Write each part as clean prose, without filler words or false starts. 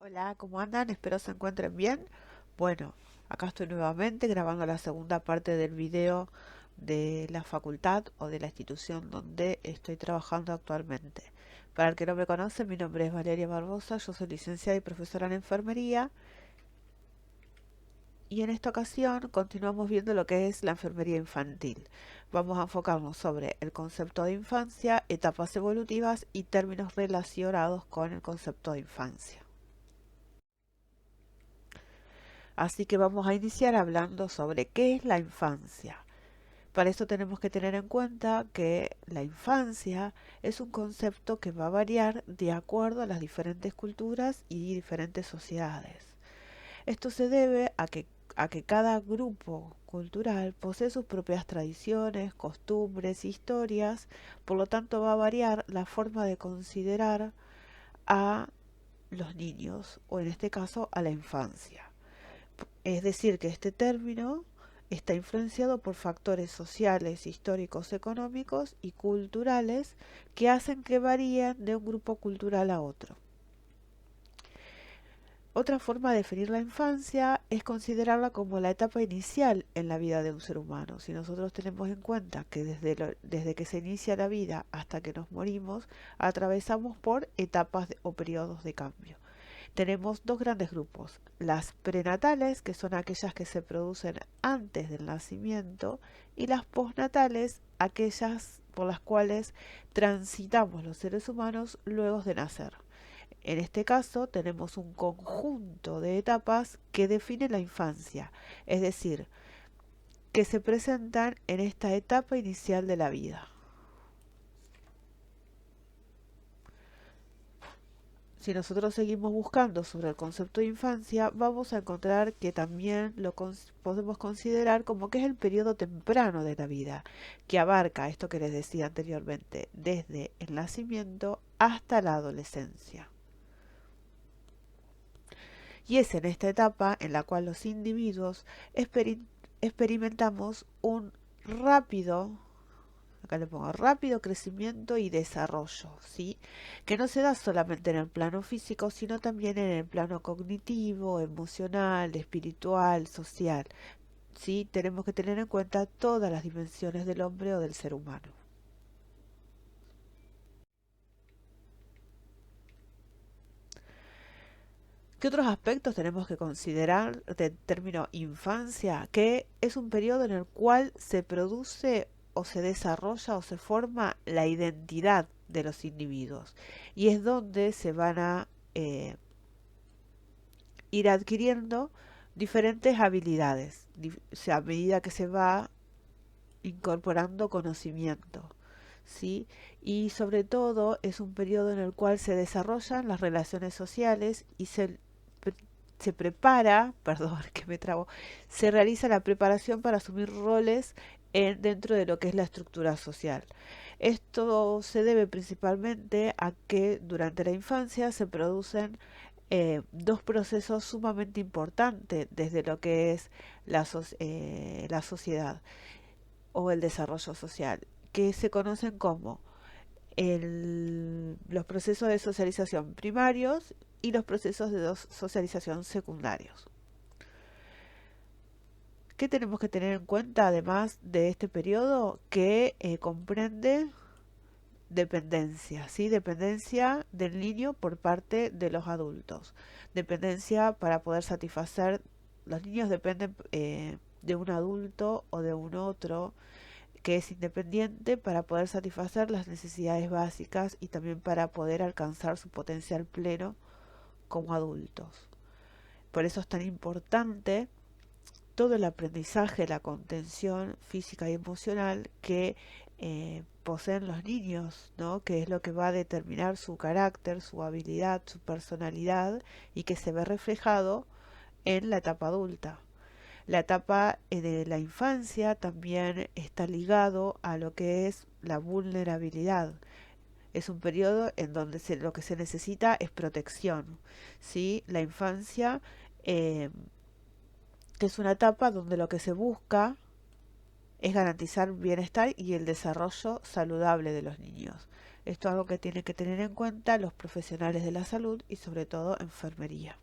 Hola, ¿cómo andan? Espero se encuentren bien. Bueno, acá estoy nuevamente grabando la segunda parte del video de la facultad o de la institución donde estoy trabajando actualmente. Para el que no me conoce, mi nombre es Valeria Barbosa, yo soy licenciada y profesora en enfermería y en esta ocasión continuamos viendo lo que es la enfermería infantil. Vamos a enfocarnos sobre el concepto de infancia, etapas evolutivas y términos relacionados con el concepto de infancia. Así que vamos a iniciar hablando sobre qué es la infancia. Para esto tenemos que tener en cuenta que la infancia es un concepto que va a variar de acuerdo a las diferentes culturas y diferentes sociedades. Esto se debe a que cada grupo cultural posee sus propias tradiciones, costumbres, historias, por lo tanto va a variar la forma de considerar a los niños o en este caso a la infancia. Es decir, que este término está influenciado por factores sociales, históricos, económicos y culturales que hacen que varíen de un grupo cultural a otro. Otra forma de definir la infancia es considerarla como la etapa inicial en la vida de un ser humano. Si nosotros tenemos en cuenta que desde que se inicia la vida hasta que nos morimos, atravesamos por etapas o periodos de cambio. Tenemos dos grandes grupos, las prenatales, que son aquellas que se producen antes del nacimiento, y las postnatales, aquellas por las cuales transitamos los seres humanos luego de nacer. En este caso tenemos un conjunto de etapas que define la infancia, es decir, que se presentan en esta etapa inicial de la vida. Si nosotros seguimos buscando sobre el concepto de infancia, vamos a encontrar que también podemos considerar como que es el periodo temprano de la vida, que abarca esto que les decía anteriormente, desde el nacimiento hasta la adolescencia. Y es en esta etapa en la cual los individuos experimentamos un rápido, acá le pongo rápido crecimiento y desarrollo, ¿sí? Que no se da solamente en el plano físico, sino también en el plano cognitivo, emocional, espiritual, social, ¿sí? Tenemos que tener en cuenta todas las dimensiones del hombre o del ser humano. ¿Qué otros aspectos tenemos que considerar del término infancia? Que es un periodo en el cual se produce o se desarrolla o se forma la identidad de los individuos y es donde se van a ir adquiriendo diferentes habilidades, o sea, a medida que se va incorporando conocimiento, ¿sí? Y sobre todo es un periodo en el cual se desarrollan las relaciones sociales y se prepara, perdón, que me trabo, se realiza la preparación para asumir roles dentro de lo que es la estructura social. Esto se debe principalmente a que durante la infancia se producen dos procesos sumamente importantes desde lo que es la sociedad o el desarrollo social, que se conocen como los procesos de socialización primarios y los procesos de socialización secundarios. ¿Qué tenemos que tener en cuenta además de este periodo que comprende dependencia, ¿sí? Dependencia del niño por parte de los adultos. Dependencia para poder satisfacer, los niños dependen de un adulto o de un otro que es independiente para poder satisfacer las necesidades básicas y también para poder alcanzar su potencial pleno como adultos. Por eso es tan importante todo el aprendizaje, la contención física y emocional que poseen los niños, ¿no? Que es lo que va a determinar su carácter, su habilidad, su personalidad y que se ve reflejado en la etapa adulta. La etapa de la infancia también está ligado a lo que es la vulnerabilidad. Es un periodo en donde lo que se necesita es protección, ¿sí? La infancia eh, que es una etapa donde lo que se busca es garantizar bienestar y el desarrollo saludable de los niños. Esto es algo que tienen que tener en cuenta los profesionales de la salud y sobre todo enfermería.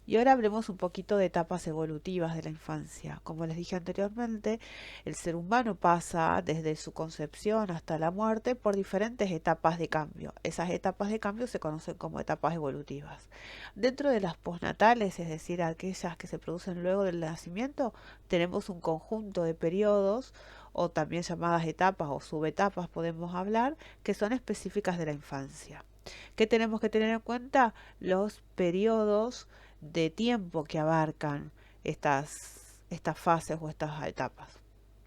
Y ahora hablemos un poquito de etapas evolutivas de la infancia. Como les dije anteriormente, el ser humano pasa desde su concepción hasta la muerte por diferentes etapas de cambio. Esas etapas de cambio se conocen como etapas evolutivas. Dentro de las postnatales, es decir, aquellas que se producen luego del nacimiento, tenemos un conjunto de periodos o también llamadas etapas o subetapas podemos hablar, que son específicas de la infancia. ¿Qué tenemos que tener en cuenta? Los periodos de tiempo que abarcan estas fases o estas etapas,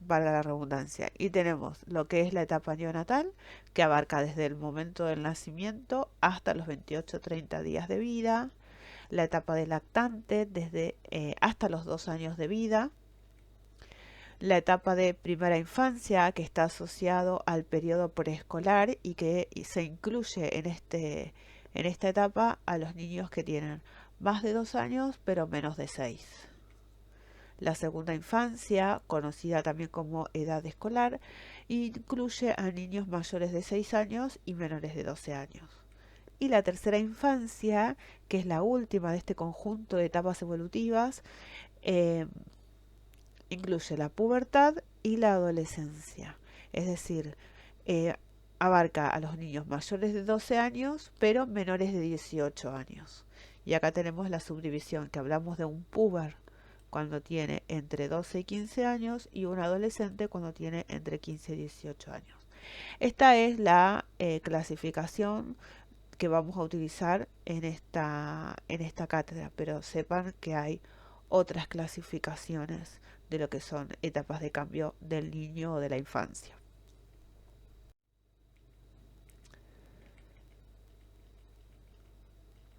valga la redundancia. Y tenemos lo que es la etapa neonatal, que abarca desde el momento del nacimiento hasta los 28-30 días de vida, la etapa de lactante desde hasta los 2 años de vida, la etapa de primera infancia, que está asociado al periodo preescolar y que se incluye en esta etapa a los niños que tienen más de 2 años pero menos de 6. La segunda infancia, conocida también como edad escolar, incluye a niños mayores de 6 años y menores de 12 años. Y la tercera infancia, que es la última de este conjunto de etapas evolutivas, eh, incluye la pubertad y la adolescencia. Es decir, eh, abarca a los niños mayores de 12 años, pero menores de 18 años. Y acá tenemos la subdivisión, que hablamos de un puber cuando tiene entre 12 y 15 años y un adolescente cuando tiene entre 15 y 18 años. Esta es la clasificación que vamos a utilizar en esta cátedra, pero sepan que hay otras clasificaciones de lo que son etapas de cambio del niño o de la infancia.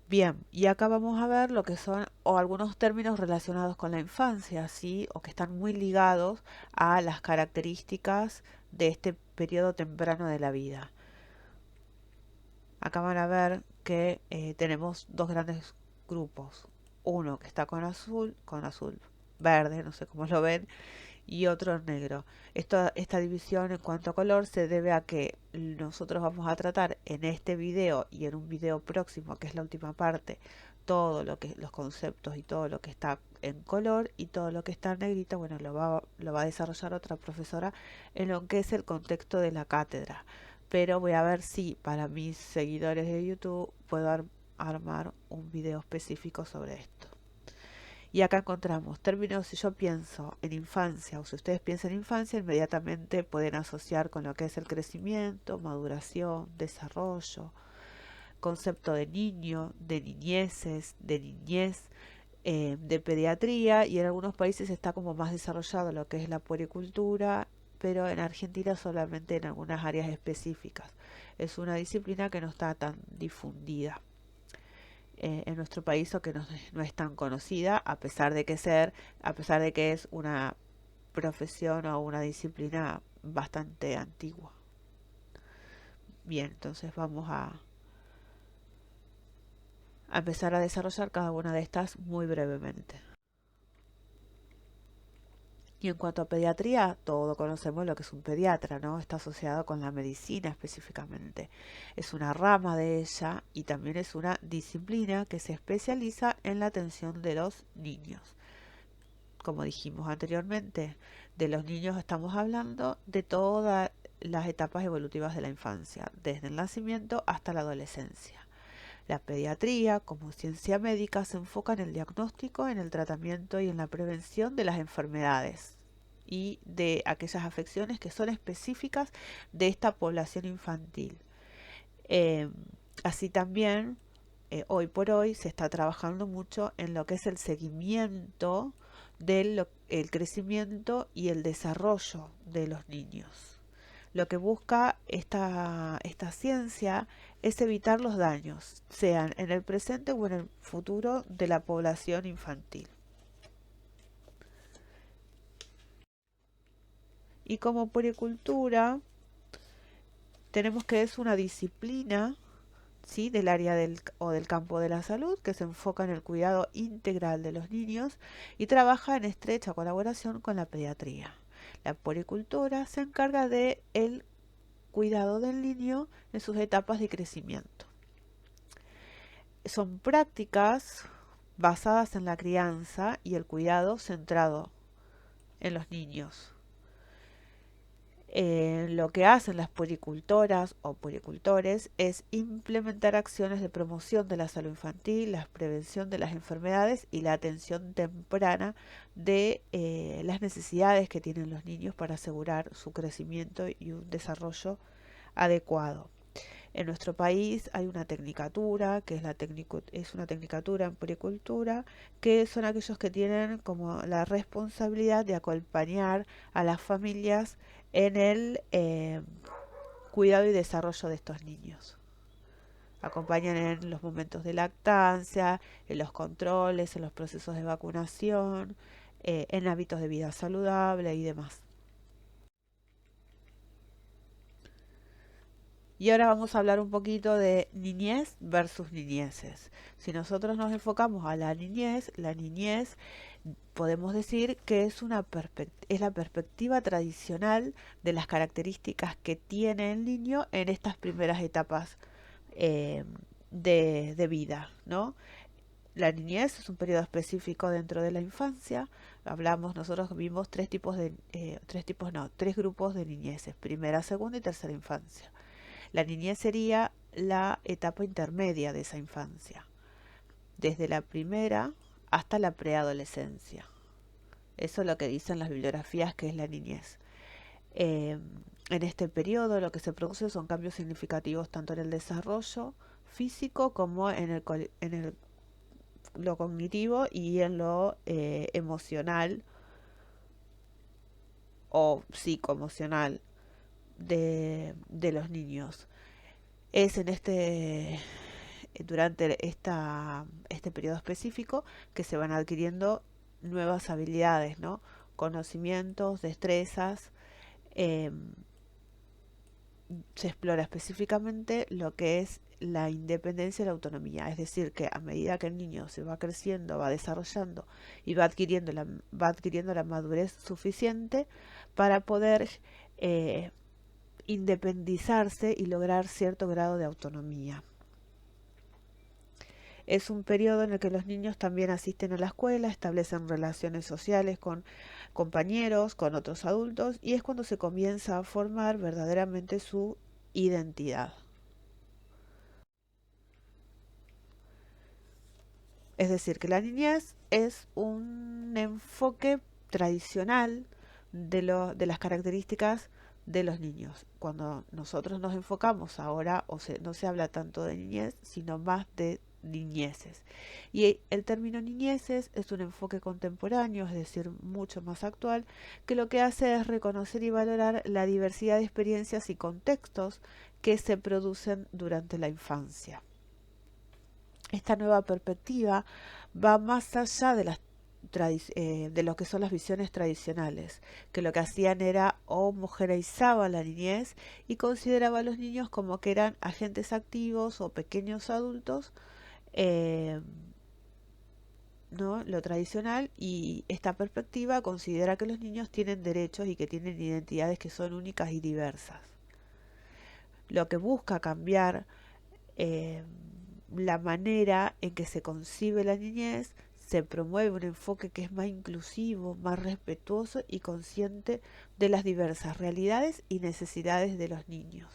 Bien, y acá vamos a ver lo que son o algunos términos relacionados con la infancia, ¿sí? O que están muy ligados a las características de este periodo temprano de la vida. Acá van a ver que tenemos dos grandes grupos. Uno que está con azul, verde, no sé cómo lo ven, y otro negro. Esta división en cuanto a color se debe a que nosotros vamos a tratar en este video y en un video próximo, que es la última parte, todo lo que los conceptos y todo lo que está en color y todo lo que está en negrito, bueno, lo va a desarrollar otra profesora en lo que es el contexto de la cátedra. Pero voy a ver si para mis seguidores de YouTube puedo armar un video específico sobre esto. Y acá encontramos términos, si yo pienso en infancia o si ustedes piensan en infancia, inmediatamente pueden asociar con lo que es el crecimiento, maduración, desarrollo, concepto de niño, de niñeces, de niñez, de pediatría, y en algunos países está como más desarrollado lo que es la puericultura, pero en Argentina solamente en algunas áreas específicas. Es una disciplina que no está tan difundida en nuestro país o que no es tan conocida, a pesar de que es una profesión o una disciplina bastante antigua. Bien, entonces vamos a empezar a desarrollar cada una de estas muy brevemente. Y en cuanto a pediatría, todos conocemos lo que es un pediatra, ¿no? Está asociado con la medicina específicamente. Es una rama de ella y también es una disciplina que se especializa en la atención de los niños. Como dijimos anteriormente, de los niños estamos hablando de todas las etapas evolutivas de la infancia, desde el nacimiento hasta la adolescencia. La pediatría, como ciencia médica, se enfoca en el diagnóstico, en el tratamiento y en la prevención de las enfermedades y de aquellas afecciones que son específicas de esta población infantil. Eh, Así también, hoy por hoy se está trabajando mucho en lo que es el seguimiento del el crecimiento y el desarrollo de los niños. Lo que busca esta ciencia es evitar los daños, sean en el presente o en el futuro de la población infantil. Y como puericultura, tenemos que es una disciplina, ¿sí?, del área o del campo de la salud que se enfoca en el cuidado integral de los niños y trabaja en estrecha colaboración con la pediatría. La puericultura se encarga de el cuidado del niño en sus etapas de crecimiento. Son prácticas basadas en la crianza y el cuidado centrado en los niños. Lo que hacen las puericultoras o puericultores es implementar acciones de promoción de la salud infantil, la prevención de las enfermedades y la atención temprana de las necesidades que tienen los niños para asegurar su crecimiento y un desarrollo adecuado. En nuestro país hay una tecnicatura, que es una tecnicatura en puericultura, que son aquellos que tienen como la responsabilidad de acompañar a las familias en el cuidado y desarrollo de estos niños. Acompañan en los momentos de lactancia, en los controles, en los procesos de vacunación, en hábitos de vida saludable y demás. Y ahora vamos a hablar un poquito de niñez versus niñeces. Si nosotros nos enfocamos a la niñez podemos decir que es la perspectiva tradicional de las características que tiene el niño en estas primeras etapas eh, de vida, ¿no? La niñez es un periodo específico dentro de la infancia. Nosotros vimos tres grupos de niñeces: primera, segunda y tercera infancia. La niñez sería la etapa intermedia de esa infancia, desde la primera hasta la preadolescencia. Eso es lo que dicen las bibliografías que es la niñez. Eh, en este periodo lo que se produce son cambios significativos tanto en el desarrollo físico como lo cognitivo y en lo emocional o psicoemocional de los niños. Es durante este periodo específico que se van adquiriendo nuevas habilidades, ¿no? Conocimientos, destrezas. eh, Se explora específicamente lo que es la independencia y la autonomía, es decir, que a medida que el niño se va creciendo, va desarrollando y va adquiriendo la madurez suficiente para poder eh, independizarse y lograr cierto grado de autonomía. Es un periodo en el que los niños también asisten a la escuela, establecen relaciones sociales con compañeros, con otros adultos, y es cuando se comienza a formar verdaderamente su identidad. Es decir, que la niñez es un enfoque tradicional de las características de los niños. Cuando nosotros nos enfocamos ahora, no se habla tanto de niñez, sino más de niñeces. Y el término niñeces es un enfoque contemporáneo, es decir, mucho más actual, que lo que hace es reconocer y valorar la diversidad de experiencias y contextos que se producen durante la infancia. Esta nueva perspectiva va más allá de lo que son las visiones tradicionales, que lo que hacían era homogeneizaban la niñez y consideraba a los niños como que eran agentes activos o pequeños adultos, eh, ¿no? Lo tradicional, y esta perspectiva considera que los niños tienen derechos y que tienen identidades que son únicas y diversas. Lo que busca cambiar eh, la manera en que se concibe la niñez, se promueve un enfoque que es más inclusivo, más respetuoso y consciente de las diversas realidades y necesidades de los niños.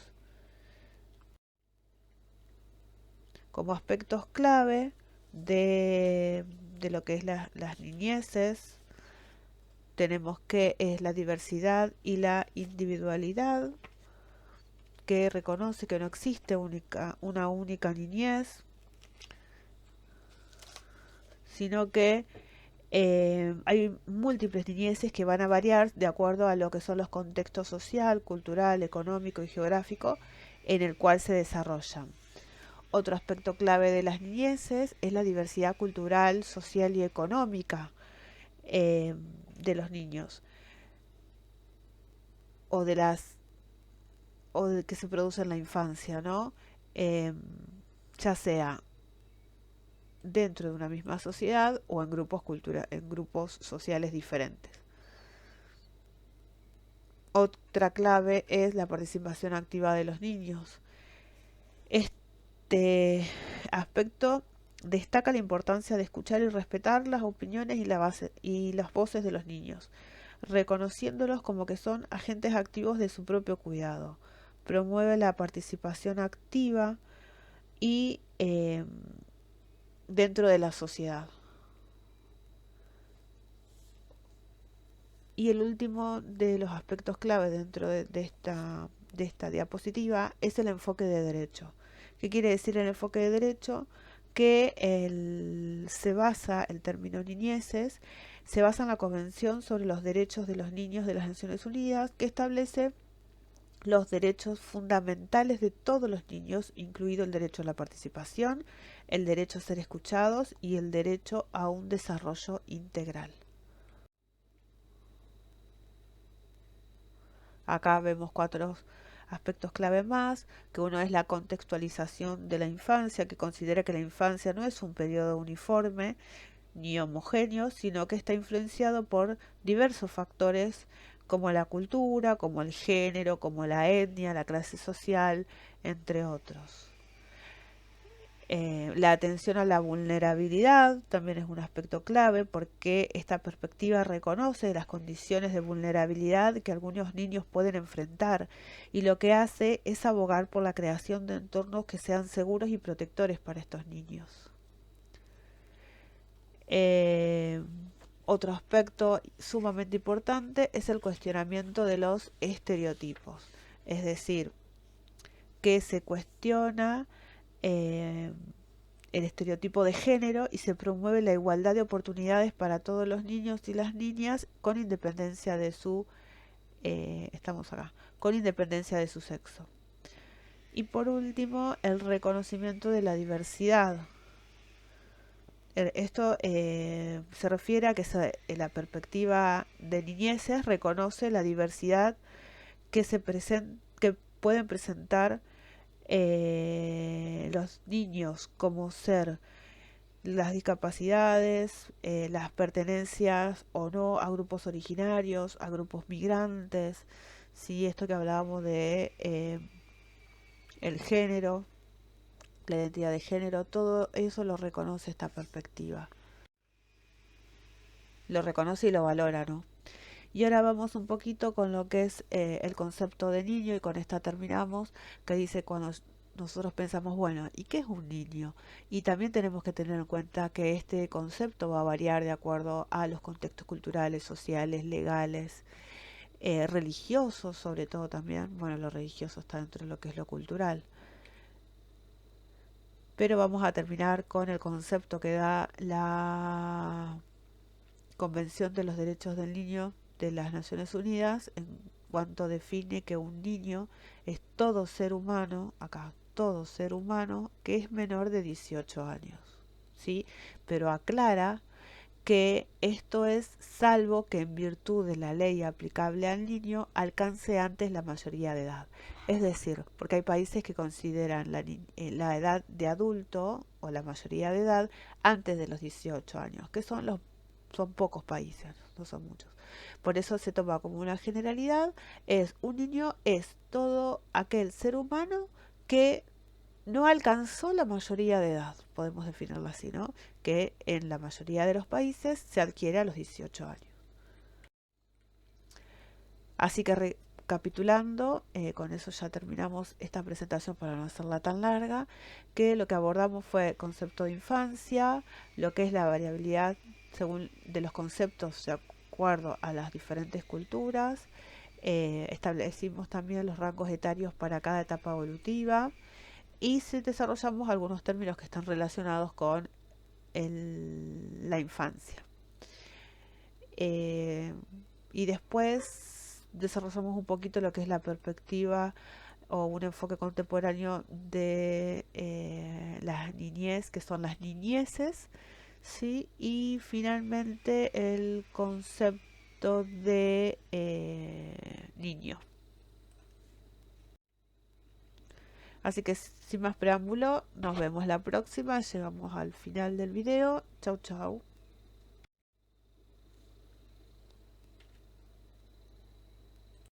Como aspectos clave de lo que es las niñeces, tenemos que es la diversidad y la individualidad, que reconoce que no existe una única niñez, sino que hay múltiples niñeces que van a variar de acuerdo a lo que son los contextos social, cultural, económico y geográfico en el cual se desarrollan. Otro aspecto clave de las niñeces es la diversidad cultural, social y económica eh, de los niños o de las o de que se produce en la infancia, ¿no? Eh, ya sea dentro de una misma sociedad o en grupos sociales diferentes. Otra clave es la participación activa de los niños. Este aspecto destaca la importancia de escuchar y respetar las opiniones y las voces de los niños, reconociéndolos como que son agentes activos de su propio cuidado. Promueve la participación activa y dentro de la sociedad. Y el último de los aspectos clave dentro de esta diapositiva es el enfoque de derecho. ¿Qué quiere decir el enfoque de derecho? Que se basa, el término niñeces, se basa en la Convención sobre los Derechos de los Niños de las Naciones Unidas, que establece los derechos fundamentales de todos los niños, incluido el derecho a la participación, el derecho a ser escuchados y el derecho a un desarrollo integral. Acá vemos cuatro aspectos clave más, que uno es la contextualización de la infancia, que considera que la infancia no es un periodo uniforme ni homogéneo, sino que está influenciado por diversos factores como la cultura, como el género, como la etnia, la clase social, entre otros. La atención a la vulnerabilidad también es un aspecto clave porque esta perspectiva reconoce las condiciones de vulnerabilidad que algunos niños pueden enfrentar y lo que hace es abogar por la creación de entornos que sean seguros y protectores para estos niños. Eh, Otro aspecto sumamente importante es el cuestionamiento de los estereotipos, es decir, que se cuestiona eh, el estereotipo de género y se promueve la igualdad de oportunidades para todos los niños y las niñas con independencia de su con independencia de su sexo. Y por último, el reconocimiento de la diversidad. Esto se refiere a que la perspectiva de niñeces reconoce la diversidad que pueden presentar los niños como ser las discapacidades, las pertenencias o no a grupos originarios, a grupos migrantes, sí, esto que hablábamos de el género, la identidad de género, todo eso lo reconoce esta perspectiva, lo reconoce y lo valora, ¿no? Y ahora vamos un poquito con lo que es el concepto de niño y con esta terminamos, que dice cuando nosotros pensamos, bueno, ¿y qué es un niño? Y también tenemos que tener en cuenta que este concepto va a variar de acuerdo a los contextos culturales, sociales, legales, religiosos sobre todo también. Bueno, lo religioso está dentro de lo que es lo cultural. Pero vamos a terminar con el concepto que da la Convención de los Derechos del Niño de las Naciones Unidas en cuanto define que un niño es todo ser humano, acá todo ser humano que es menor de 18 años, ¿sí? Pero aclara que esto es salvo que en virtud de la ley aplicable al niño alcance antes la mayoría de edad. Es decir, porque hay países que consideran la edad de adulto o la mayoría de edad antes de los 18 años, que son pocos países, no son muchos. Por eso se toma como una generalidad, un niño es todo aquel ser humano que no alcanzó la mayoría de edad, podemos definirlo así, ¿no? Que en la mayoría de los países se adquiere a los 18 años. Así que recapitulando, con eso ya terminamos esta presentación para no hacerla tan larga, que lo que abordamos fue concepto de infancia, lo que es la variabilidad según de los conceptos de acuerdo a las diferentes culturas, establecimos también los rangos etarios para cada etapa evolutiva y desarrollamos algunos términos que están relacionados con la infancia. Eh, y después desarrollamos un poquito lo que es la perspectiva o un enfoque contemporáneo de las niñez, que son las niñeces, ¿sí? Y finalmente el concepto de niño. Así que sin más preámbulo, nos vemos la próxima. Llegamos al final del video. Chau, chau.